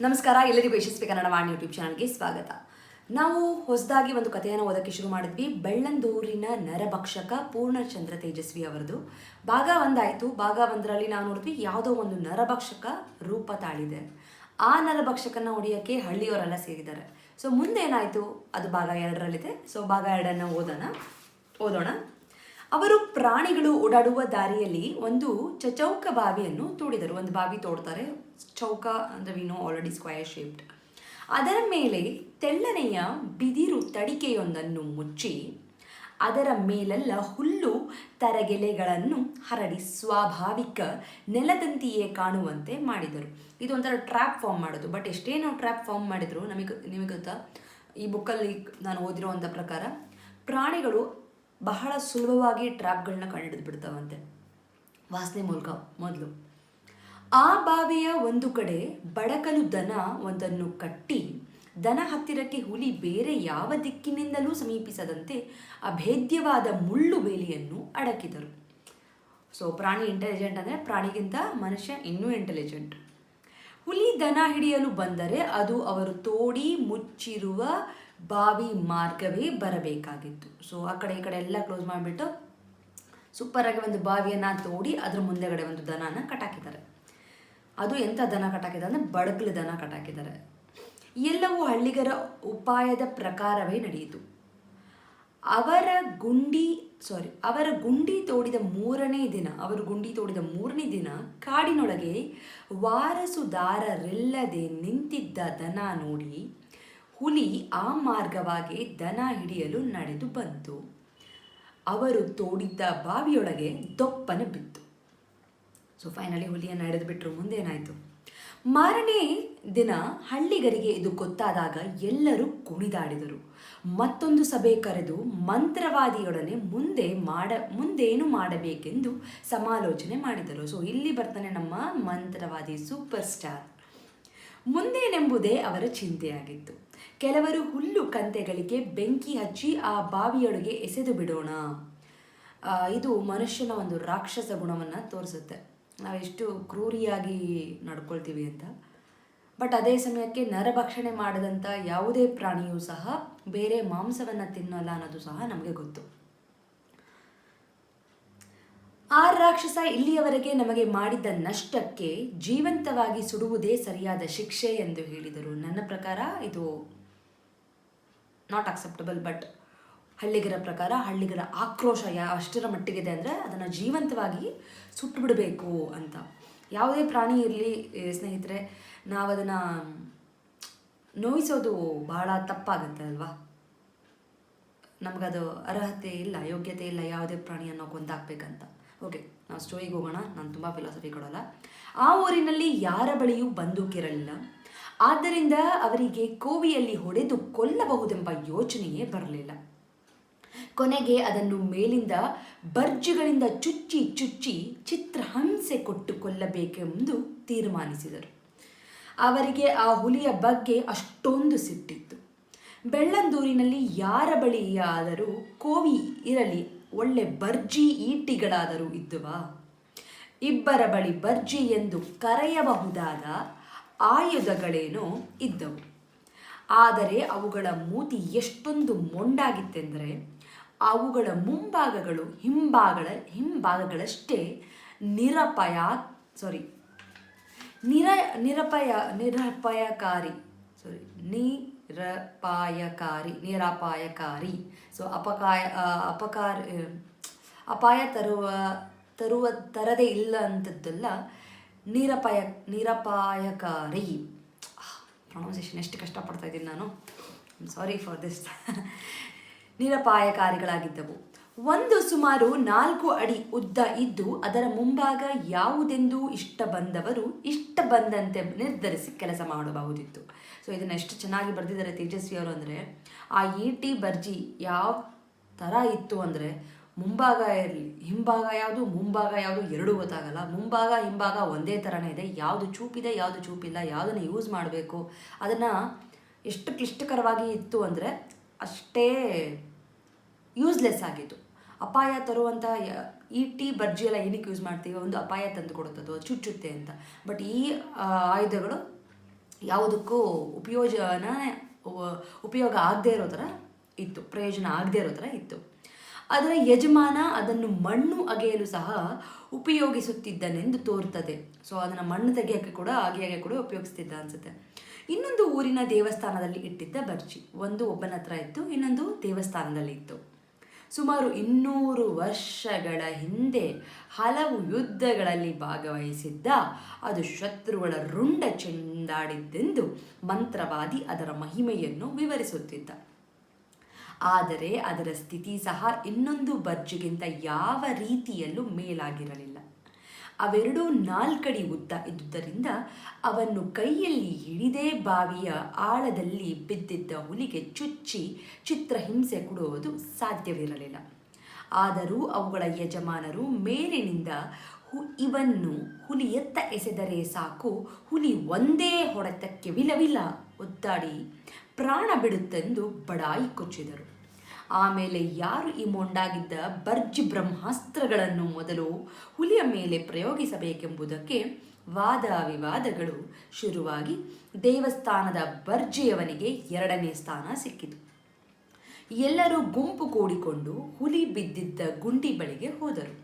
ನಮಸ್ಕಾರ, ಎಲ್ಲರಿಗೂ ಯಶಸ್ವಿ ಕನ್ನಡ ವಾಣಿ ಯೂಟ್ಯೂಬ್ ಚಾನಲ್ಗೆ ಸ್ವಾಗತ. ನಾವು ಹೊಸದಾಗಿ ಒಂದು ಕಥೆಯನ್ನು ಓದೋಕ್ಕೆ ಶುರು ಮಾಡಿದ್ವಿ. ಬೆಳ್ಳಂದೂರಿನ ನರಭಕ್ಷಕ ಪೂರ್ಣಚಂದ್ರ ತೇಜಸ್ವಿ ಅವರದು ಭಾಗ 1 ಆಯಿತು. ಭಾಗ 1ರಲ್ಲಿ ನಾವು ನೋಡಿದ್ವಿ ಯಾವುದೋ ಒಂದು ನರಭಕ್ಷಕ ರೂಪ ತಾಳಿದೆ. ಆ ನರಭಕ್ಷಕನ ಹೊಡೆಯೋಕ್ಕೆ ಹಳ್ಳಿಯವರೆಲ್ಲ ಸೇರಿದ್ದಾರೆ. ಸೊ ಮುಂದೇನಾಯಿತು ಅದು ಭಾಗ 2ರಲ್ಲಿದೆ. ಸೊ ಭಾಗ 2ಅನ್ನು ಓದೋಣ. ಅವರು ಪ್ರಾಣಿಗಳು ಓಡಾಡುವ ದಾರಿಯಲ್ಲಿ ಒಂದು ಚೌಕ ಬಾವಿಯನ್ನು ತೋಡಿದರು. ಒಂದು ಬಾವಿ ತೋಡ್ತಾರೆ. ಚೌಕ ಅಂದರೆ we know already square shaped. ಅದರ ಮೇಲೆ ತೆಳ್ಳನೆಯ ಬಿದಿರು ತಡಿಕೆಯೊಂದನ್ನು ಮುಚ್ಚಿ ಅದರ ಮೇಲೆಲ್ಲ ಹುಲ್ಲು ತರಗೆಲೆಗಳನ್ನು ಹರಡಿ ಸ್ವಾಭಾವಿಕ ನೆಲದಂತೆಯೇ ಕಾಣುವಂತೆ ಮಾಡಿದರು. ಇದು ಒಂಥರ ಟ್ರ್ಯಾಪ್ ಫಾರ್ಮ್ ಮಾಡೋದು. ಬಟ್ ಎಷ್ಟೇ ನಾವು ಟ್ರ್ಯಾಪ್ ಫಾರ್ಮ್ ಮಾಡಿದ್ರು ನಿಮಗೆ ಗೊತ್ತಾ, ಈ ಬುಕ್ಕಲ್ಲಿ ನಾನು ಓದಿರೋವಂಥ ಪ್ರಕಾರ ಪ್ರಾಣಿಗಳು ಬಹಳ ಸುಲಭವಾಗಿ ಟ್ರ್ಯಾಪ್ಗಳನ್ನ ಕಂಡು ಬಿಡ್ತಾವಂತೆ ವಾಸನೆ ಮೂಲಕ. ಮೊದಲು ಆ ಬಾವಿಯ ಒಂದು ಕಡೆ ಬಡಕಲು ದನ ಒಂದನ್ನು ಕಟ್ಟಿ ದನ ಹತ್ತಿರಕ್ಕೆ ಹುಲಿ ಬೇರೆ ಯಾವ ದಿಕ್ಕಿನಿಂದಲೂ ಸಮೀಪಿಸದಂತೆ ಅಭೇದ್ಯವಾದ ಮುಳ್ಳು ಬೇಲಿಯನ್ನು ಅಡಕಿದರು. ಸೊ ಪ್ರಾಣಿ ಇಂಟೆಲಿಜೆಂಟ್ ಅಂದರೆ ಪ್ರಾಣಿಗಿಂತ ಮನುಷ್ಯ ಇನ್ನೂ ಇಂಟೆಲಿಜೆಂಟ್. ಹುಲಿ ದನ ಹಿಡಿಯಲು ಬಂದರೆ ಅದು ಅವರು ತೋಡಿ ಮುಚ್ಚಿರುವ ಬಾವಿ ಮಾರ್ಗವೇ ಬರಬೇಕಾಗಿತ್ತು. ಸೊ ಆ ಕಡೆ ಈ ಕಡೆ ಎಲ್ಲ ಕ್ಲೋಸ್ ಮಾಡಿಬಿಟ್ಟು ಸೂಪರಾಗಿ ಒಂದು ಬಾವಿಯನ್ನು ತೋಡಿ ಅದ್ರ ಮುಂದೆಗಡೆ ಒಂದು ದನನ ಕಟ್ಟಾಕಿದ್ದಾರೆ. ಅದು ಎಂಥ ದನ ಕಟ್ಟಾಕಿದ್ದಾರೆ ಅಂದರೆ ಬಡಕಲು ದನ ಕಟ್ಟಾಕಿದ್ದಾರೆ. ಎಲ್ಲವೂ ಹಳ್ಳಿಗರ ಉಪಾಯದ ಪ್ರಕಾರವೇ ನಡೆಯಿತು. ಅವರ ಗುಂಡಿ ತೋಡಿದ ಮೂರನೇ ದಿನ ಕಾಡಿನೊಳಗೆ ವಾರಸುದಾರರಿಲ್ಲದೆ ನಿಂತಿದ್ದ ದನ ನೋಡಿ ಹುಲಿ ಆ ಮಾರ್ಗವಾಗಿ ದನ ಹಿಡಿಯಲು ನಡೆದು ಬಂತು. ಅವರು ತೋಡಿದ್ದ ಬಾವಿಯೊಳಗೆ ದೊಪ್ಪನ ಬಿತ್ತು. ಸೊ ಫೈನಲಿ ಹುಲಿಯನ್ನು ಹಿಡಿದು ಬಿಟ್ಟರು. ಮುಂದೇನಾಯಿತು? ಮಾರನೇ ದಿನ ಹಳ್ಳಿಗರಿಗೆ ಇದು ಗೊತ್ತಾದಾಗ ಎಲ್ಲರೂ ಕುಣಿದಾಡಿದರು. ಮತ್ತೊಂದು ಸಭೆ ಕರೆದು ಮಂತ್ರವಾದಿಯೊಡನೆ ಮುಂದೇನು ಮಾಡಬೇಕೆಂದು ಸಮಾಲೋಚನೆ ಮಾಡಿದರು. ಸೊ ಇಲ್ಲಿ ಬರ್ತಾನೆ ನಮ್ಮ ಮಂತ್ರವಾದಿ ಸೂಪರ್ ಸ್ಟಾರ್. ಮುಂದೇನೆಂಬುದೇ ಅವರ ಚಿಂತೆಯಾಗಿತ್ತು. ಕೆಲವರು ಹುಲ್ಲು ಕಂತೆಗಳಿಗೆ ಬೆಂಕಿ ಹಚ್ಚಿ ಆ ಬಾವಿಯೊಳಗೆ ಎಸೆದು ಬಿಡೋಣ. ಇದು ಮನುಷ್ಯನ ಒಂದು ರಾಕ್ಷಸ ಗುಣವನ್ನು ತೋರಿಸುತ್ತೆ, ನಾವೆಷ್ಟು ಕ್ರೂರಿಯಾಗಿ ನಡ್ಕೊಳ್ತೀವಿ ಅಂತ. ಬಟ್ ಅದೇ ಸಮಯಕ್ಕೆ ನರಭಕ್ಷಣೆ ಮಾಡದಂಥ ಯಾವುದೇ ಪ್ರಾಣಿಯೂ ಸಹ ಬೇರೆ ಮಾಂಸವನ್ನು ತಿನ್ನಲ್ಲ ಅನ್ನೋದು ಸಹ ನಮಗೆ ಗೊತ್ತು. ಆ ರಾಕ್ಷಸ ಇಲ್ಲಿಯವರೆಗೆ ನಮಗೆ ಮಾಡಿದ್ದ ನಷ್ಟಕ್ಕೆ ಜೀವಂತವಾಗಿ ಸುಡುವುದೇ ಸರಿಯಾದ ಶಿಕ್ಷೆ ಎಂದು ಹೇಳಿದರು. ನನ್ನ ಪ್ರಕಾರ ಇದು ನಾಟ್ ಅಕ್ಸೆಪ್ಟಬಲ್. ಬಟ್ ಹಳ್ಳಿಗರ ಪ್ರಕಾರ ಹಳ್ಳಿಗರ ಆಕ್ರೋಶ ಅಷ್ಟರ ಮಟ್ಟಿಗಿದೆ ಅಂದರೆ ಅದನ್ನು ಜೀವಂತವಾಗಿ ಸುಟ್ಟು ಬಿಡಬೇಕು ಅಂತ. ಯಾವುದೇ ಪ್ರಾಣಿ ಇರಲಿ ಸ್ನೇಹಿತರೆ, ನಾವು ಅದನ್ನು ನೋಯಿಸೋದು ಬಹಳ ತಪ್ಪಾಗುತ್ತೆ ಅಲ್ವಾ. ನಮಗದು ಅರ್ಹತೆ ಇಲ್ಲ, ಯೋಗ್ಯತೆ ಇಲ್ಲ ಯಾವುದೇ ಪ್ರಾಣಿಯನ್ನು ಕೊಂದಾಕ್ಬೇಕಂತ. ಓಕೆ, ನಾವು ಸ್ಟೋರಿಗೆ ಹೋಗೋಣ. ನಾನು ತುಂಬ ಫಿಲಾಸಫಿ ಕೊಡೋಲ್ಲ. ಆ ಊರಿನಲ್ಲಿ ಯಾರ ಬಳಿಯೂ ಬಂದೂಕಿರಲಿಲ್ಲ. ಆದ್ದರಿಂದ ಅವರಿಗೆ ಕೋವಿಯಲ್ಲಿ ಹೊಡೆದು ಕೊಲ್ಲಬಹುದೆಂಬ ಯೋಚನೆಯೇ ಬರಲಿಲ್ಲ. ಕೊನೆಗೆ ಅದನ್ನು ಮೇಲಿಂದ ಬರ್ಜಿಗಳಿಂದ ಚುಚ್ಚಿ ಚಿತ್ರಹಿಂಸೆ ಕೊಟ್ಟು ಕೊಲ್ಲಬೇಕೆಂದು ತೀರ್ಮಾನಿಸಿದರು. ಅವರಿಗೆ ಆ ಹುಲಿಯ ಬಗ್ಗೆ ಅಷ್ಟೊಂದು ಸಿಟ್ಟಿತ್ತು. ಬೆಳ್ಳಂದೂರಿನಲ್ಲಿ ಯಾರ ಬಳಿಯಾದರೂ ಕೋವಿ ಇರಲಿ, ಒಳ್ಳೆ ಬರ್ಜಿ ಈಟಿಗಳಾದರೂ ಇದ್ದುವಾ? ಇಬ್ಬರ ಬಳಿ ಬರ್ಜಿ ಎಂದು ಕರೆಯಬಹುದಾದ ಆಯುಧಗಳೇನೋ ಇದ್ದವು. ಆದರೆ ಅವುಗಳ ಮೂತಿ ಎಷ್ಟೊಂದು ಮೊಂಡಾಗಿತ್ತೆಂದರೆ ಅವುಗಳ ಮುಂಭಾಗಗಳು ಹಿಂಭಾಗಗಳಷ್ಟೇ ನಿರಪಾಯಕಾರಿ. ಸೊ ಅಪಾಯ ತರುವ ತರದೇ ಇಲ್ಲ ಅಂಥದ್ದೆಲ್ಲ ನಿರಪಾಯಕಾರಿ. ಪ್ರೊನೌನ್ಸಿಯೇಷನ್ ಎಷ್ಟು ಕಷ್ಟಪಡ್ತಾ ಇದ್ದೀನಿ ನಾನು, ಸಾರಿ ಫಾರ್ ದಿಸ್. ನಿರಪಾಯಕಾರಿಗಳಾಗಿದ್ದವು. ಒಂದು ಸುಮಾರು 4 ಅಡಿ ಉದ್ದ ಇದ್ದು ಅದರ ಮುಂಭಾಗ ಯಾವುದೆಂದು ಇಷ್ಟ ಬಂದಂತೆ ನಿರ್ಧರಿಸಿ ಕೆಲಸ ಮಾಡಬಹುದಿತ್ತು. ಸೊ ಇದನ್ನು ಎಷ್ಟು ಚೆನ್ನಾಗಿ ಬರೆದಿದ್ದಾರೆ ತೇಜಸ್ವಿ ಅವರು ಅಂದರೆ, ಆ ಈಟಿ ಬರ್ಜಿ ಯಾವ ಥರ ಇತ್ತು ಅಂದರೆ ಮುಂಭಾಗ ಇರಲಿ, ಹಿಂಭಾಗ ಯಾವುದು ಮುಂಭಾಗ ಯಾವುದು ಎರಡೂ ಗೊತ್ತಾಗಲ್ಲ. ಮುಂಭಾಗ ಹಿಂಭಾಗ ಒಂದೇ ಥರನೇ ಇದೆ. ಯಾವುದು ಚೂಪಿದೆ ಯಾವುದು ಚೂಪಿಲ್ಲ, ಯಾವುದನ್ನು ಯೂಸ್ ಮಾಡಬೇಕು ಅದನ್ನು ಎಷ್ಟು ಕ್ಲಿಷ್ಟಕರವಾಗಿ ಇತ್ತು ಅಂದರೆ ಅಷ್ಟೇ ಯೂಸ್ಲೆಸ್ ಆಗಿತ್ತು. ಅಪಾಯ ತರುವಂಥ ಈಟಿ ಬರ್ಜಿ ಎಲ್ಲ ಏನಕ್ಕೆ ಯೂಸ್ ಮಾಡ್ತೀವಿ? ಒಂದು ಅಪಾಯ ತಂದು ಕೊಡುತ್ತದು, ಚುಚ್ಚುತ್ತೆ ಅಂತ. ಬಟ್ ಈ ಆಯುಧಗಳು ಯಾವುದಕ್ಕೂ ಉಪಯೋಗ ಆಗದೇ ಇರೋ ಥರ ಇತ್ತು, ಪ್ರಯೋಜನ ಆಗದೇ ಇರೋ ಥರ ಇತ್ತು. ಅದರ ಯಜಮಾನ ಅದನ್ನು ಮಣ್ಣು ಅಗೆಯಲು ಸಹ ಉಪಯೋಗಿಸುತ್ತಿದ್ದನೆಂದು ತೋರುತ್ತದೆ. ಸೊ ಅದನ್ನು ಮಣ್ಣು ತೆಗೆಯೋಕ್ಕೆ ಕೂಡ ಅಗೆಯೋಕ್ಕೆ ಕೂಡ ಉಪಯೋಗಿಸ್ತಿದ್ದ ಅನಿಸುತ್ತೆ. ಇನ್ನೊಂದು ಊರಿನ ದೇವಸ್ಥಾನದಲ್ಲಿ ಇಟ್ಟಿದ್ದ ಬರ್ಜಿ, ಒಂದು ಒಬ್ಬನ ಹತ್ರ ಇತ್ತು, ಇನ್ನೊಂದು ದೇವಸ್ಥಾನದಲ್ಲಿ ಇತ್ತು. ಸುಮಾರು 200 ವರ್ಷಗಳ ಹಿಂದೆ ಹಲವು ಯುದ್ಧಗಳಲ್ಲಿ ಭಾಗವಹಿಸಿದ್ದ, ಅದು ಶತ್ರುಗಳ ರುಂಡ ಚೆಂದಾಡಿದ್ದೆಂದು ಮಂತ್ರವಾದಿ ಅದರ ಮಹಿಮೆಯನ್ನು ವಿವರಿಸುತ್ತಿದ್ದ. ಆದರೆ ಅದರ ಸ್ಥಿತಿ ಸಹ ಇನ್ನೊಂದು ಬರ್ಜಿಗಿಂತ ಯಾವ ರೀತಿಯಲ್ಲೂ ಮೇಲಾಗಿರಲಿಲ್ಲ. ಅವೆರಡೂ 4 ಅಡಿ ಉದ್ದ ಇದ್ದುದರಿಂದ ಅವನ್ನು ಕೈಯಲ್ಲಿ ಹಿಡಿದೇ ಬಾವಿಯ ಆಳದಲ್ಲಿ ಬಿದ್ದಿದ್ದ ಹುಲಿಗೆ ಚುಚ್ಚಿ ಚಿತ್ರಹಿಂಸೆ ಕೊಡುವುದು ಸಾಧ್ಯವಿರಲಿಲ್ಲ. ಆದರೂ ಅವುಗಳ ಯಜಮಾನರು ಮೇಲಿನಿಂದ ಇವನ್ನು ಹುಲಿಯತ್ತ ಎಸೆದರೆ ಸಾಕು, ಹುಲಿ ಒಂದೇ ಹೊಡೆತಕ್ಕೆ ವಿಲವಿಲ ಒದ್ದಾಡಿ ಪ್ರಾಣ ಬಿಡುತ್ತೆಂದು ಬಡಾಯಿ ಕೊಚ್ಚಿದರು. ಆಮೇಲೆ ಯಾರು ಈ ಮೊಂಡಾಗಿದ್ದ ಬರ್ಜಿ ಬ್ರಹ್ಮಾಸ್ತ್ರಗಳನ್ನು ಮೊದಲು ಹುಲಿಯ ಮೇಲೆ ಪ್ರಯೋಗಿಸಬೇಕೆಂಬುದಕ್ಕೆ ವಾದ ವಿವಾದಗಳು ಶುರುವಾಗಿ ದೇವಸ್ಥಾನದ ಬರ್ಜಿಯವನಿಗೆ 2ನೇ ಸ್ಥಾನ ಸಿಕ್ಕಿತು. ಎಲ್ಲರೂ ಗುಂಪು ಕೂಡಿಕೊಂಡು ಹುಲಿ ಬಿದ್ದಿದ್ದ ಗುಂಡಿ ಬಳಿಗೆ ಹೋದರು.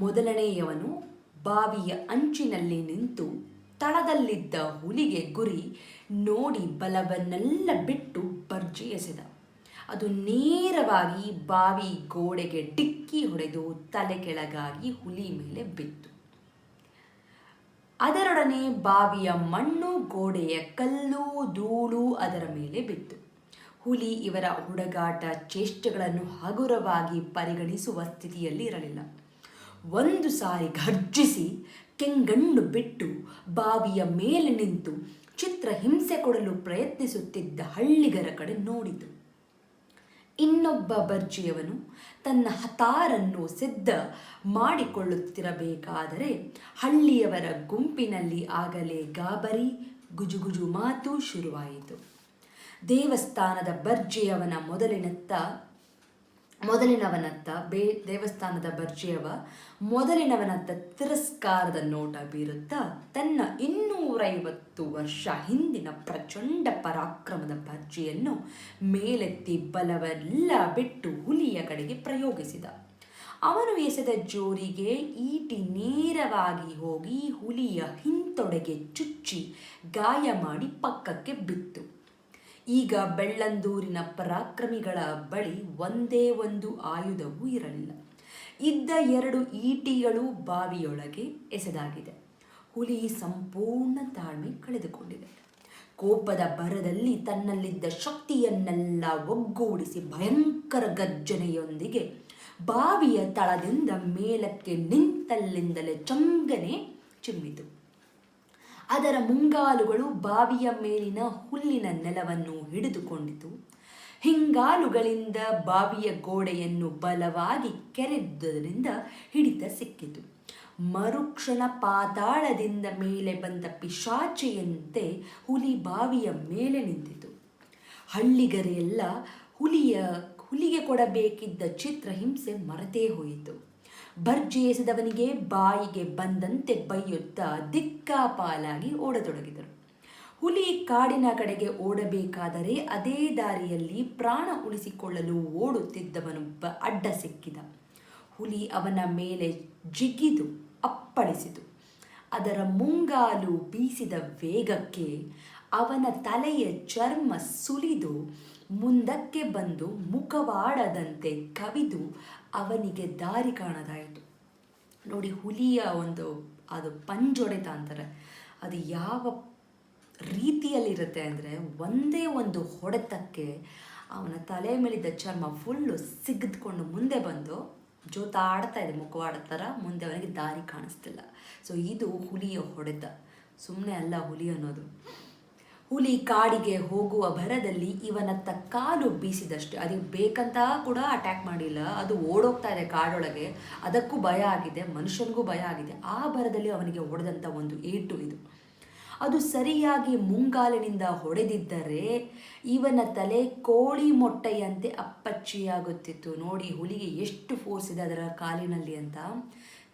ಮೊದಲನೆಯವನು ಬಾವಿಯ ಅಂಚಿನಲ್ಲಿ ನಿಂತು ತಳದಲ್ಲಿದ್ದ ಹುಲಿಗೆ ಗುರಿ ನೋಡಿ ಬಲವನ್ನೆಲ್ಲ ಬಿಟ್ಟು ಬರ್ಜಿ ಎಸೆದ. ಅದು ನೇರವಾಗಿ ಬಾವಿ ಗೋಡೆಗೆ ಡಿಕ್ಕಿ ಹೊಡೆದು ತಲೆ ಕೆಳಗಾಗಿ ಹುಲಿ ಮೇಲೆ ಬಿತ್ತು. ಅದರೊಡನೆ ಬಾವಿಯ ಮಣ್ಣು, ಗೋಡೆಯ ಕಲ್ಲು, ಧೂಳು ಅದರ ಮೇಲೆ ಬಿತ್ತು. ಹುಲಿ ಇವರ ಹುಡುಗಾಟ ಚೇಷ್ಟೆಗಳನ್ನು ಹಗುರವಾಗಿ ಪರಿಗಣಿಸುವ ಸ್ಥಿತಿಯಲ್ಲಿ ಇರಲಿಲ್ಲ. ಒಂದು ಸಾರಿ ಗರ್ಜಿಸಿ ಕೆಂಗಣ್ಣು ಬಿಟ್ಟು ಬಾವಿಯ ಮೇಲೆ ನಿಂತು ಚಿತ್ರಹಿಂಸೆ ಕೊಡಲು ಪ್ರಯತ್ನಿಸುತ್ತಿದ್ದ ಹಳ್ಳಿಗರ ಕಡೆ ನೋಡಿತು. ಇನ್ನೊಬ್ಬ ಬರ್ಜಿಯವನು ತನ್ನ ಹತಾರನ್ನು ಸಿದ್ಧ ಮಾಡಿಕೊಳ್ಳುತ್ತಿರಬೇಕಾದರೆ ಹಳ್ಳಿಯವರ ಗುಂಪಿನಲ್ಲಿ ಆಗಲೇ ಗಾಬರಿ, ಗುಜುಗುಜು ಮಾತು ಶುರುವಾಯಿತು. ದೇವಸ್ಥಾನದ ಬರ್ಜಿಯವನ ಮೊದಲಿನವನತ್ತ ತಿರಸ್ಕಾರದ ನೋಟ ಬೀರುತ್ತಾ ತನ್ನ 250 ವರ್ಷ ಹಿಂದಿನ ಪ್ರಚಂಡ ಪರಾಕ್ರಮದ ಬರ್ಜಿಯನ್ನು ಮೇಲೆತ್ತಿ ಬಲವೆಲ್ಲ ಬಿಟ್ಟು ಹುಲಿಯ ಕಡೆಗೆ ಪ್ರಯೋಗಿಸಿದ. ಅವನು ಎಸೆದ ಜೋರಿಗೆ ಈಟಿ ನೇರವಾಗಿ ಹೋಗಿ ಹುಲಿಯ ಹಿಂತೊಡೆಗೆ ಚುಚ್ಚಿ ಗಾಯ ಮಾಡಿ ಪಕ್ಕಕ್ಕೆ ಬಿತ್ತು. ಈಗ ಬೆಳ್ಳಂದೂರಿನ ಪರಾಕ್ರಮಿಗಳ ಬಳಿ ಒಂದೇ ಒಂದು ಆಯುಧವೂ ಇರಲಿಲ್ಲ. ಇದ್ದ 2 ಈಟಿಗಳು ಬಾವಿಯೊಳಗೆ ಎಸೆದಾಗಿದೆ. ಹುಲಿ ಸಂಪೂರ್ಣ ತಾಳ್ಮೆ ಕಳೆದುಕೊಂಡಿದೆ. ಕೋಪದ ಭರದಲ್ಲಿ ತನ್ನಲ್ಲಿದ್ದ ಶಕ್ತಿಯನ್ನೆಲ್ಲ ಒಗ್ಗೂಡಿಸಿ ಭಯಂಕರ ಗರ್ಜನೆಯೊಂದಿಗೆ ಬಾವಿಯ ತಳದಿಂದ ಮೇಲಕ್ಕೆ ನಿಂತಲ್ಲಿಂದಲೇ ಚಂಗನೆ ಚಿಮ್ಮಿತು. ಅದರ ಮುಂಗಾಲುಗಳು ಬಾವಿಯ ಮೇಲಿನ ಹುಲ್ಲಿನ ನೆಲವನ್ನು ಹಿಡಿದುಕೊಂಡಿತು. ಹಿಂಗಾಲುಗಳಿಂದ ಬಾವಿಯ ಗೋಡೆಯನ್ನು ಬಲವಾಗಿ ಕೆರೆದುದರಿಂದ ಹಿಡಿತ ಸಿಕ್ಕಿತು. ಮರುಕ್ಷಣ ಪಾತಾಳದಿಂದ ಮೇಲೆ ಬಂದ ಪಿಶಾಚಿಯಂತೆ ಹುಲಿ ಬಾವಿಯ ಮೇಲೆ ನಿಂತಿತು. ಹಳ್ಳಿಗರೆಲ್ಲ ಹುಲಿಗೆ ಕೊಡಬೇಕಿದ್ದ ಚಿತ್ರಹಿಂಸೆ ಮರೆತೇ ಹೋಯಿತು. ಬರ್ಜಿ ಎಸೆದವನಿಗೆ ಬಾಯಿಗೆ ಬಂದಂತೆ ಬೈಯುತ್ತಾ ದಿಕ್ಕಾಪಾಲಾಗಿ ಓಡತೊಡಗಿದರು. ಹುಲಿ ಕಾಡಿನ ಕಡೆಗೆ ಓಡಬೇಕಾದರೆ ಅದೇ ದಾರಿಯಲ್ಲಿ ಪ್ರಾಣ ಉಳಿಸಿಕೊಳ್ಳಲು ಓಡುತ್ತಿದ್ದವನೊಬ್ಬ ಅಡ್ಡ ಸಿಕ್ಕಿದ. ಹುಲಿ ಅವನ ಮೇಲೆ ಜಿಗಿದು ಅಪ್ಪಳಿಸಿತು. ಅದರ ಮುಂಗಾಲು ಬೀಸಿದ ವೇಗಕ್ಕೆ ಅವನ ತಲೆಯ ಚರ್ಮ ಸುಲಿದು ಮುಂದಕ್ಕೆ ಬಂದು ಮುಖವಾಡದಂತೆ ಕವಿದು ಅವನಿಗೆ ದಾರಿ ಕಾಣದಾಯಿತು. ನೋಡಿ, ಹುಲಿಯ ಅದು ಪಂಜೊಡೆತ ಅಂತಾರೆ, ಅದು ಯಾವ ರೀತಿಯಲ್ಲಿರುತ್ತೆ ಅಂದರೆ ಒಂದೇ ಒಂದು ಹೊಡೆತಕ್ಕೆ ಅವನ ತಲೆ ಮೇಲಿದ್ದ ಚರ್ಮ ಫುಲ್ಲು ಸಿಗಿದ್ಕೊಂಡು ಮುಂದೆ ಬಂದು ಜೋತಾಡ್ತಾ ಇದೆ, ಮುಖವಾಡ್ತಾರ ಮುಂದೆ ಅವನಿಗೆ ದಾರಿ ಕಾಣಿಸ್ತಿಲ್ಲ. ಸೊ ಇದು ಹುಲಿಯ ಹೊಡೆತ, ಸುಮ್ಮನೆ ಅಲ್ಲ ಹುಲಿ ಅನ್ನೋದು. ಹುಲಿ ಕಾಡಿಗೆ ಹೋಗುವ ಭರದಲ್ಲಿ ಇವನತ್ತ ಕಾಲು ಬೀಸಿದಷ್ಟೇ, ಅದಕ್ಕೆ ಬೇಕಂತ ಕೂಡ ಅಟ್ಯಾಕ್ ಮಾಡಿಲ್ಲ, ಅದು ಓಡೋಗ್ತಾ ಇದೆ ಕಾಡೊಳಗೆ, ಅದಕ್ಕೂ ಭಯ ಆಗಿದೆ, ಮನುಷ್ಯನಿಗೂ ಭಯ ಆಗಿದೆ. ಆ ಭರದಲ್ಲಿ ಅವನಿಗೆ ಹೊಡೆದಂಥ ಒಂದು ಏಟು ಇದು. ಅದು ಸರಿಯಾಗಿ ಮುಂಗಾಲಿನಿಂದ ಹೊಡೆದಿದ್ದರೆ ಇವನ ತಲೆ ಕೋಳಿ ಮೊಟ್ಟೆಯಂತೆ ಅಪ್ಪಚ್ಚಿಯಾಗುತ್ತಿತ್ತು. ನೋಡಿ ಹುಲಿಗೆ ಎಷ್ಟು ಫೋರ್ಸ್ ಇದೆ ಅದರ ಕಾಲಿನಲ್ಲಿ ಅಂತ.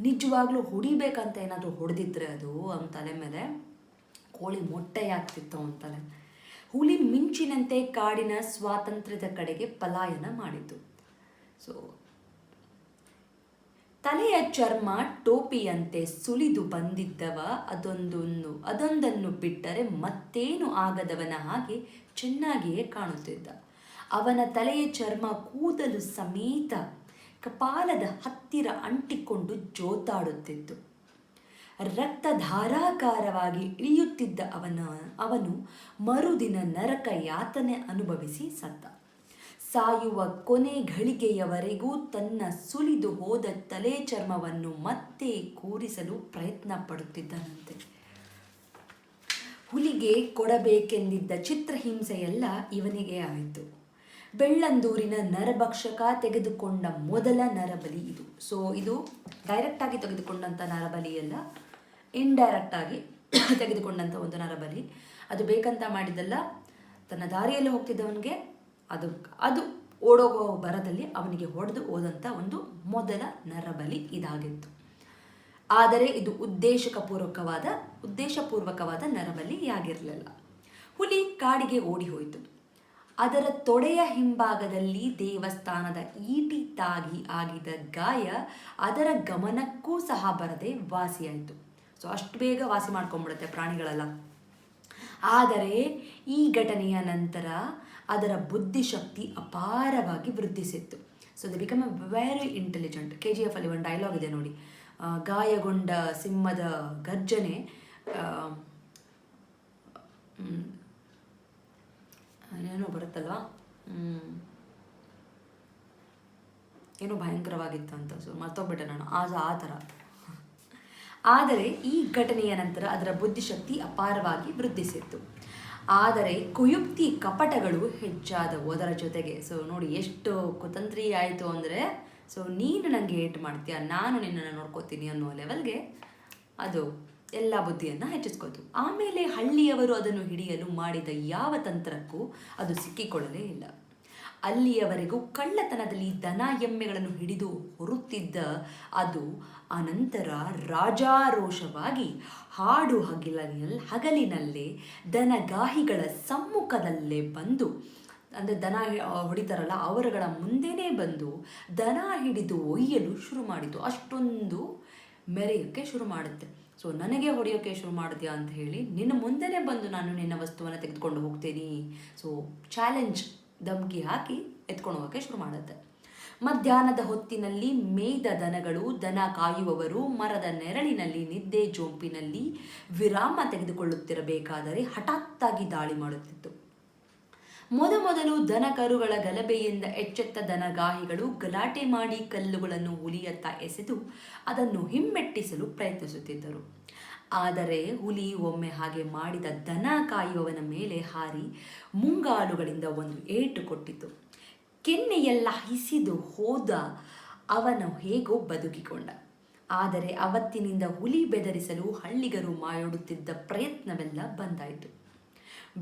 ನಿಜವಾಗ್ಲೂ ಹೊಡಿಬೇಕಂತ ಏನಾದರೂ ಹೊಡೆದಿದ್ರೆ ಅದು ಅವನ ತಲೆ ಮೇಲೆ ಕೋಳಿ ಮೊಟ್ಟೆಯಾಗ್ತಿತ್ತು ಅಂತಾನೆ. ಹುಲಿ ಮಿಂಚಿನಂತೆ ಕಾಡಿನ ಸ್ವಾತಂತ್ರ್ಯದ ಕಡೆಗೆ ಪಲಾಯನ ಮಾಡಿತು. ಸೊ ತಲೆಯ ಚರ್ಮ ಟೋಪಿಯಂತೆ ಸುಳಿದು ಬಂದಿದ್ದವ ಅದೊಂದನ್ನು ಬಿಟ್ಟರೆ ಮತ್ತೇನು ಆಗದವನ ಹಾಗೆ ಚೆನ್ನಾಗಿಯೇ ಕಾಣುತ್ತಿದ್ದ. ಅವನ ತಲೆಯ ಚರ್ಮ ಕೂದಲು ಸಮೇತ ಕಪಾಲದ ಹತ್ತಿರ ಅಂಟಿಕೊಂಡು ಜೋತಾಡುತ್ತಿತ್ತು. ರಕ್ತ ಧಾರಾಕಾರವಾಗಿ ಇಳಿಯುತ್ತಿದ್ದ ಅವನು ಮರುದಿನ ನರಕ ಯಾತನೆ ಅನುಭವಿಸಿ ಸತ್ತ. ಸಾಯುವ ಕೊನೆ ಘಳಿಗೆಯವರೆಗೂ ತನ್ನ ಸುಲಿದು ಹೋದ ತಲೆ ಚರ್ಮವನ್ನು ಮತ್ತೆ ಕೂರಿಸಲು ಪ್ರಯತ್ನ ಪಡುತ್ತಿದ್ದನಂತೆ. ಹುಲಿಗೆ ಕೊಡಬೇಕೆಂದಿದ್ದ ಚಿತ್ರಹಿಂಸೆಯೆಲ್ಲ ಇವನಿಗೆ ಆಯಿತು. ಬೆಳ್ಳಂದೂರಿನ ನರಭಕ್ಷಕ ತೆಗೆದುಕೊಂಡ ಮೊದಲ ನರಬಲಿ ಇದು. ಸೊ ಇದು ಡೈರೆಕ್ಟಾಗಿ ತೆಗೆದುಕೊಂಡಂಥ ನರಬಲಿಯಲ್ಲ, ಇಂಡೈರೆಕ್ಟಾಗಿ ತೆಗೆದುಕೊಂಡಂಥ ಒಂದು ನರಬಲಿ. ಅದು ಬೇಕಂತ ಮಾಡಿದ್ದಲ್ಲ, ತನ್ನ ದಾರಿಯಲ್ಲಿ ಹೋಗ್ತಿದ್ದವನಿಗೆ ಅದು ಓಡೋಗೋ ಬರದಲ್ಲಿ ಅವನಿಗೆ ಹೊಡೆದು ಹೋದಂಥ ಒಂದು ಮೊದಲ ನರಬಲಿ ಇದಾಗಿತ್ತು. ಆದರೆ ಇದು ಉದ್ದೇಶಪೂರ್ವಕವಾದ ನರಬಲಿಯಾಗಿರಲಿಲ್ಲ. ಹುಲಿ ಕಾಡಿಗೆ ಓಡಿ ಹೋಯಿತು. ಅದರ ತೊಡೆಯ ಹಿಂಭಾಗದಲ್ಲಿ ದೇವಸ್ಥಾನದ ಈಟಿ ತಾಗಿ ಆಗಿದ್ದ ಗಾಯ ಅದರ ಗಮನಕ್ಕೂ ಸಹ ಬರದೆ ವಾಸಿಯಾಯಿತು. ಸೊ ಅಷ್ಟು ಬೇಗ ವಾಸಿ ಮಾಡ್ಕೊಂಡ್ಬಿಡುತ್ತೆ ಪ್ರಾಣಿಗಳೆಲ್ಲ. ಆದರೆ ಈ ಘಟನೆಯ ನಂತರ ಅದರ ಬುದ್ಧಿಶಕ್ತಿ ಅಪಾರವಾಗಿ ವೃದ್ಧಿಸಿತ್ತು. So they become a very intelligent. KGF ಅಲ್ಲಿ ಒಂದು ಡೈಲಾಗ್ ಇದೆ ನೋಡಿ, ಗಾಯಗೊಂಡ ಸಿಂಹದ ಗರ್ಜನೆ ಏನೋ ಬರುತ್ತಲ್ವಾ, ಏನೋ ಭಯಂಕರವಾಗಿತ್ತು ಅಂತ. ಸೊ ಮರ್ತೋಗ್ಬಿಟ್ಟೆ ನಾನು ಆ ಥರ. ಆದರೆ ಈ ಘಟನೆಯ ನಂತರ ಅದರ ಬುದ್ಧಿಶಕ್ತಿ ಅಪಾರವಾಗಿ ವೃದ್ಧಿಸಿತ್ತು. ಆದರೆ ಕುಯುಕ್ತಿ ಕಪಟಗಳು ಹೆಚ್ಚಾದವು ಅದರ ಜೊತೆಗೆ. ಸೊ ನೋಡಿ ಎಷ್ಟು ಕುತಂತ್ರಿ ಆಯಿತು ಅಂದರೆ, ಸೊ ನೀನು ನನಗೆ ಏಟು ಮಾಡ್ತೀಯ, ನಾನು ನಿನ್ನನ್ನು ನೋಡ್ಕೋತೀನಿ ಅನ್ನೋ ಲೆವೆಲ್ಗೆ ಅದು ಎಲ್ಲ ಬುದ್ಧಿಯನ್ನು ಹೆಚ್ಚಿಸ್ಕೋತು. ಆಮೇಲೆ ಹಳ್ಳಿಯವರು ಅದನ್ನು ಹಿಡಿಯಲು ಮಾಡಿದ ಯಾವ ತಂತ್ರಕ್ಕೂ ಅದು ಸಿಕ್ಕಿಕೊಳ್ಳಲೇ ಇಲ್ಲ. ಅಲ್ಲಿಯವರೆಗೂ ಕಳ್ಳತನದಲ್ಲಿ ದನ ಎಮ್ಮೆಗಳನ್ನು ಹಿಡಿದು ಹೊರುತ್ತಿದ್ದ ಅದು ಅನಂತರ ರಾಜಾರೋಷವಾಗಿ ಹಾಡು ಹಗಲಿನಲ್ಲೇ ದನಗಾಹಿಗಳ ಸಮ್ಮುಖದಲ್ಲೇ ಬಂದು, ಅಂದರೆ ದನ ಹೊಡಿತಾರಲ್ಲ ಅವರುಗಳ ಮುಂದೆನೇ ಬಂದು ದನ ಹಿಡಿದು ಒಯ್ಯಲು ಶುರು ಮಾಡಿತು. ಅಷ್ಟೊಂದು ಮೆರೆಯೋಕ್ಕೆ ಶುರು ಮಾಡುತ್ತೆ. ಸೊ ನನಗೆ ಹೊಡೆಯೋಕ್ಕೆ ಶುರು ಮಾಡಿದ್ಯಾ ಅಂತ ಹೇಳಿ ನಿನ್ನ ಮುಂದೆನೇ ಬಂದು ನಾನು ನಿನ್ನ ವಸ್ತುವನ್ನು ತೆಗೆದುಕೊಂಡು ಹೋಗ್ತೀನಿ. ಸೊ ಚಾಲೆಂಜ್ ಧಮ್ಕಿ ಹಾಕಿ ಎತ್ಕೊಂಡು ಹೋಗೋಕ್ಕೆ ಶುರು ಮಾಡುತ್ತೆ. ಮಧ್ಯಾಹ್ನದ ಹೊತ್ತಿನಲ್ಲಿ ಮೇಯ್ದ ದನಗಳು, ದನ ಕಾಯುವವರು ಮರದ ನೆರಳಿನಲ್ಲಿ ನಿದ್ದೆ ಜೋಂಪಿನಲ್ಲಿ ವಿರಾಮ ತೆಗೆದುಕೊಳ್ಳುತ್ತಿರಬೇಕಾದರೆ ಹಠಾತ್ತಾಗಿ ದಾಳಿ ಮಾಡುತ್ತಿತ್ತು. ಮೊದಲು ದನ ಕರುಗಳ ಗಲಭೆಯಿಂದ ಎಚ್ಚೆತ್ತ ದನಗಾಹಿಗಳು ಗಲಾಟೆ ಮಾಡಿ ಕಲ್ಲುಗಳನ್ನು ಹುಲಿಯತ್ತ ಎಸೆದು ಅದನ್ನು ಹಿಮ್ಮೆಟ್ಟಿಸಲು ಪ್ರಯತ್ನಿಸುತ್ತಿದ್ದರು. ಆದರೆ ಹುಲಿ ಒಮ್ಮೆ ಹಾಗೆ ಮಾಡಿದ ದನ ಕಾಯುವವನ ಮೇಲೆ ಹಾರಿ ಮುಂಗಾಲುಗಳಿಂದ ಒಂದು ಏಟು ಕೊಟ್ಟಿತು. ಕೆನ್ನೆಯೆಲ್ಲ ಹಿಸಿದು ಹೋದ ಅವನು ಹೇಗೋ ಬದುಕಿಕೊಂಡ. ಆದರೆ ಅವತ್ತಿನಿಂದ ಹುಲಿ ಬೆದರಿಸಲು ಹಳ್ಳಿಗರು ಮಾಡುತ್ತಿದ್ದ ಪ್ರಯತ್ನವೆಲ್ಲ ಬಂದಾಯಿತು.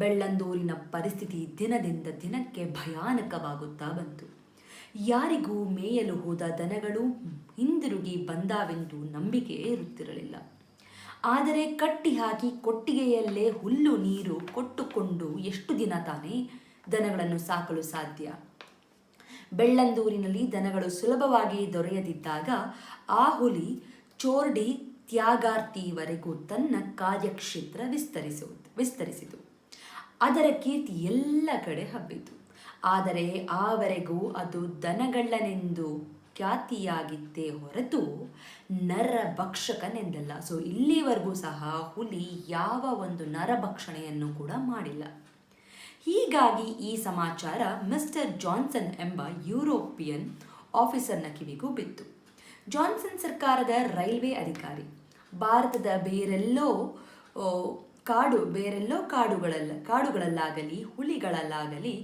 ಬೆಳ್ಳಂದೂರಿನ ಪರಿಸ್ಥಿತಿ ದಿನದಿಂದ ದಿನಕ್ಕೆ ಭಯಾನಕವಾಗುತ್ತಾ ಬಂತು. ಯಾರಿಗೂ ಮೇಯಲು ಹೋದ ದನಗಳು ಹಿಂದಿರುಗಿ ಬಂದಾವೆಂದು ನಂಬಿಕೆ ಇರುತ್ತಿರಲಿಲ್ಲ. ಆದರೆ ಕಟ್ಟಿ ಹಾಕಿ ಕೊಟ್ಟಿಗೆಯಲ್ಲೇ ಹುಲ್ಲು ನೀರು ಕೊಟ್ಟುಕೊಂಡು ಎಷ್ಟು ದಿನ ತಾನೇ ದನಗಳನ್ನು ಸಾಕಲು ಸಾಧ್ಯ? ಬೆಳ್ಳಂದೂರಿನಲ್ಲಿ ದನಗಳು ಸುಲಭವಾಗಿ ದೊರೆಯದಿದ್ದಾಗ ಆ ಹುಲಿ ಚೋರ್ಡಿ ತ್ಯಾಗಾರ್ತಿವರೆಗೂ ತನ್ನ ಕಾರ್ಯಕ್ಷೇತ್ರ ವಿಸ್ತರಿಸಿತು. ಅದರ ಕೀರ್ತಿ ಎಲ್ಲ ಕಡೆ ಹಬ್ಬಿತು. ಆದರೆ ಆವರೆಗೂ ಅದು ದನಗಳ್ಳನೆಂದು ಖ್ಯಾತಿಯಾಗಿತ್ತೇ ಹೊರತು ನರಭಕ್ಷಕನೆಂದಲ್ಲ. ಸೊ ಇಲ್ಲಿವರೆಗೂ ಸಹ ಹುಲಿ ಯಾವ ಒಂದು ನರಭಕ್ಷಣೆಯನ್ನು ಕೂಡ ಮಾಡಿಲ್ಲ. ಹೀಗಾಗಿ ಈ ಸಮಾಚಾರ ಮಿಸ್ಟರ್ ಜಾನ್ಸನ್ ಎಂಬ ಯುರೋಪಿಯನ್ ಆಫೀಸರ್ನ ಕಿವಿಗೂ ಬಿತ್ತು. ಜಾನ್ಸನ್ ಸರ್ಕಾರದ ರೈಲ್ವೆ ಅಧಿಕಾರಿ. ಭಾರತದ ಬೇರೆಲ್ಲೋ ಕಾಡುಗಳಲ್ಲಾಗಲಿ ಹುಲಿಗಳಲ್ಲಾಗಲಿ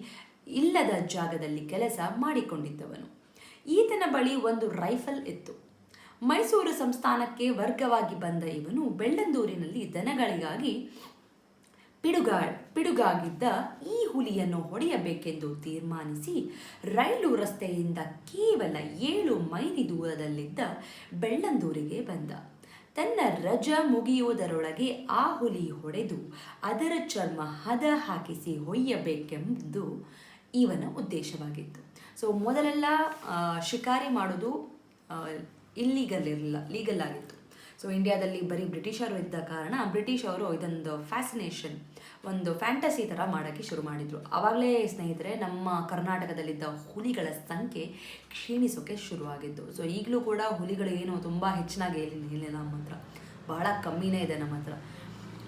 ಇಲ್ಲದ ಜಾಗದಲ್ಲಿ ಕೆಲಸ ಮಾಡಿಕೊಂಡಿದ್ದವನು. ಈತನ ಬಳಿ ಒಂದು ರೈಫಲ್ ಇತ್ತು. ಮೈಸೂರು ಸಂಸ್ಥಾನಕ್ಕೆ ವರ್ಗವಾಗಿ ಬಂದ ಇವನು ಬೆಳ್ಳಂದೂರಿನಲ್ಲಿ ದನಗಳಿಗಾಗಿ ಪಿಡುಗಾಗಿದ್ದ ಈ ಹುಲಿಯನ್ನು ಹೊಡೆಯಬೇಕೆಂದು ತೀರ್ಮಾನಿಸಿ ರೈಲು ರಸ್ತೆಯಿಂದ ಕೇವಲ 7 ಮೈಲಿ ದೂರದಲ್ಲಿದ್ದ ಬೆಳ್ಳಂದೂರಿಗೆ ಬಂದ. ತನ್ನ ರಜ ಮುಗಿಯುವುದರೊಳಗೆ ಆ ಹುಲಿ ಹೊಡೆದು ಅದರ ಚರ್ಮ ಹದ ಹಾಕಿಸಿ ಹೊಯ್ಯಬೇಕೆಂಬುದು ಇವನ ಉದ್ದೇಶವಾಗಿತ್ತು. ಸೊ ಮೊದಲೆಲ್ಲ ಶಿಕಾರಿ ಮಾಡೋದು ಲೀಗಲ್ ಆಗಿತ್ತು. ಸೊ ಇಂಡಿಯಾದಲ್ಲಿ ಬರೀ ಬ್ರಿಟಿಷರು ಇದ್ದ ಕಾರಣ ಬ್ರಿಟಿಷರು ಇದೊಂದು ಫ್ಯಾಸಿನೇಷನ್, ಒಂದು ಫ್ಯಾಂಟಸಿ ಥರ ಮಾಡೋಕ್ಕೆ ಶುರು ಮಾಡಿದರು. ಆವಾಗಲೇ ಸ್ನೇಹಿತರೆ ನಮ್ಮ ಕರ್ನಾಟಕದಲ್ಲಿದ್ದ ಹುಲಿಗಳ ಸಂಖ್ಯೆ ಕ್ಷೀಣಿಸೋಕ್ಕೆ ಶುರುವಾಗಿದ್ದು. ಸೊ ಈಗಲೂ ಕೂಡ ಹುಲಿಗಳು ಏನು ತುಂಬ ಹೆಚ್ಚಿನಾಗಿ ಇಲ್ಲ ನಮ್ಮ ಹತ್ರ, ಬಹಳ ಕಮ್ಮಿನೇ ಇದೆ ನಮ್ಮ ಹತ್ರ.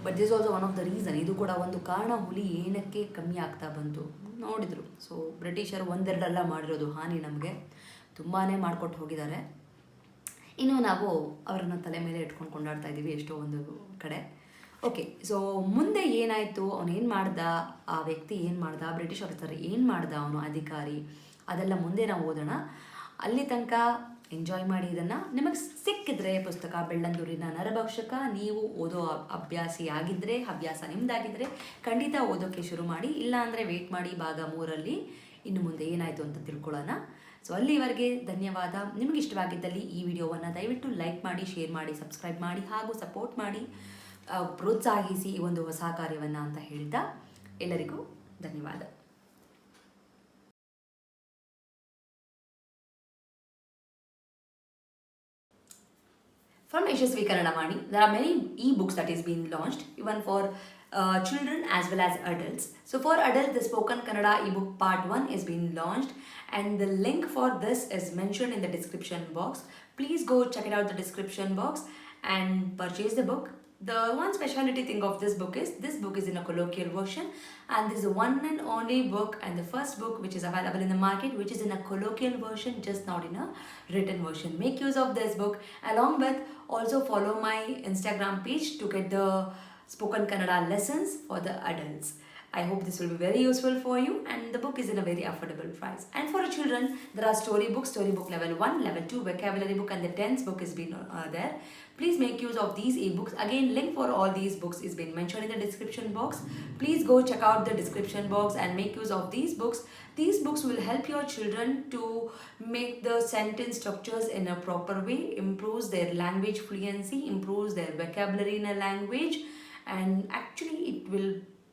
But this also one of the reason, ಇದು ಕೂಡ ಒಂದು ಕಾರಣ ಹುಲಿ ಏನಕ್ಕೆ ಕಮ್ಮಿ ಆಗ್ತಾ ಬಂತು ನೋಡಿದರು. ಸೊ ಬ್ರಿಟಿಷರು ಒಂದೆರಡಲ್ಲ ಮಾಡಿರೋದು ಹಾನಿ, ನಮಗೆ ತುಂಬಾ ಮಾಡಿಕೊಟ್ಟು ಹೋಗಿದ್ದಾರೆ. ಇನ್ನು ನಾವು ಅವರನ್ನು ತಲೆ ಮೇಲೆ ಇಟ್ಕೊಂಡು ಕೊಂಡಾಡ್ತಾ ಇದ್ದೀವಿ ಎಷ್ಟೋ ಒಂದು ಕಡೆ. ಓಕೆ, ಸೊ ಮುಂದೆ ಏನಾಯಿತು, ಅವನೇನು ಮಾಡ್ದ, ಆ ವ್ಯಕ್ತಿ ಏನು ಮಾಡ್ದ, ಬ್ರಿಟಿಷ್ ಆಫೀಸರ್ ಏನು ಮಾಡ್ದ, ಅವನು ಅಧಿಕಾರಿ, ಅದೆಲ್ಲ ಮುಂದೆ ನಾವು ಓದೋಣ. ಅಲ್ಲಿ ತನಕ ಎಂಜಾಯ್ ಮಾಡಿ ಇದನ್ನು. ನಿಮಗೆ ಸಿಕ್ಕಿದ್ರೆ ಪುಸ್ತಕ ಬೆಳ್ಳಂದೂರಿನ ನರಭಕ್ಷಕ, ನೀವು ಓದೋ ಹವ್ಯಾಸ ನಿಮ್ಮದಾಗಿದ್ದರೆ ಖಂಡಿತ ಓದೋಕ್ಕೆ ಶುರು ಮಾಡಿ. ಇಲ್ಲ ಅಂದರೆ ವೆಯ್ಟ್ ಮಾಡಿ, ಭಾಗ 3 ಇನ್ನು ಮುಂದೆ ಏನಾಯಿತು ಅಂತ ತಿಳ್ಕೊಳ್ಳೋಣ. ಸೊ ಅಲ್ಲಿವರೆಗೆ ಧನ್ಯವಾದ. ನಿಮಗೆ ಇಷ್ಟವಾಗಿದ್ದಲ್ಲಿ ಈ ವಿಡಿಯೋವನ್ನು ದಯವಿಟ್ಟು ಲೈಕ್ ಮಾಡಿ, ಶೇರ್ ಮಾಡಿ, ಸಬ್ಸ್ಕ್ರೈಬ್ ಮಾಡಿ ಹಾಗೂ ಸಪೋರ್ಟ್ ಮಾಡಿ, ಪ್ರೋತ್ಸಾಹಿಸಿ ಈ ಒಂದು ಹೊಸ ಕಾರ್ಯವನ್ನು ಅಂತ ಹೇಳ್ತಾ ಎಲ್ಲರಿಗೂ ಧನ್ಯವಾದ. From Yashaswi Kannada Vaani, there are many e-books that is being launched, even for children as well as adults. So for adults, the Spoken Kannada ebook part 1 is being launched, and the link for this is mentioned in the description box. Please go check it out, the description box, and purchase the book. The one speciality thing of this book is in a colloquial version, and this is the one and only book and the first book which is available in the market which is in a colloquial version, just not in a written version. Make use of this book. Along with, also follow my Instagram page to get the Spoken Kannada lessons for the adults. I hope this will be very useful for you, and the book is in a very affordable price. And for children, there are storybook level 1, level 2, vocabulary book, and the tense book is been there. Please make use of these ebooks. Again, link for all these books is been mentioned in the description box. Please go check out the description box and make use of these books. These books will help your children to make the sentence structures in a proper way, improves their language fluency, improves their vocabulary in a language, and actually it will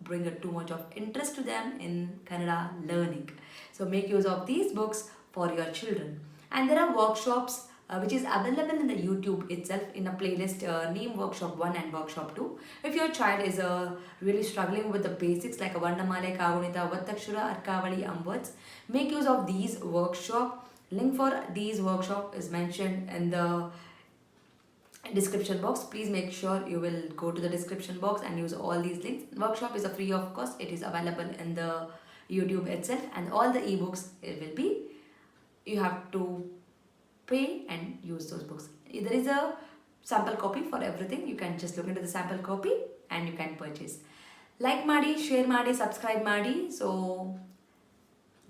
bring too much of interest to them in Kannada learning. So make use of these books for your children. And there are workshops which is available in the YouTube itself in a playlist name Workshop 1 and Workshop 2. If your child is really struggling with the basics like a Vandamale, Kagunita, Vattakshura, Arkavali, words, make use of these workshop. Link for these workshop is mentioned in the description box. Please make sure you will go to the description box and use all these links. Workshop is a free of cost. It is available in the YouTube itself, and all the ebooks it will be, you have to pay and use those books. There is a sample copy for everything. You can just look into the sample copy and you can purchase. Like ಮಾಡಿ, share ಮಾಡಿ, subscribe ಮಾಡಿ. So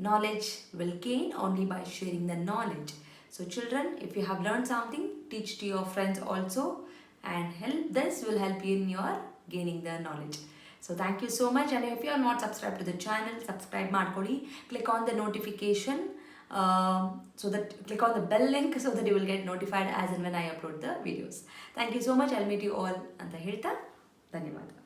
knowledge will gain only by sharing the knowledge. So children, if you have learned something, teach to your friends also, and this will help you in your gaining the knowledge. So thank you so much, and if you are not subscribed to the channel, subscribe ಮಾಡ್ಕೊಳ್ಳಿ. Click on the notification, so that click on the bell link so that you will get notified as and when I upload the videos. Thank you so much. I'll meet you all ಅಂತ ಹೇಳ್ತಾ ಧನ್ಯವಾದ.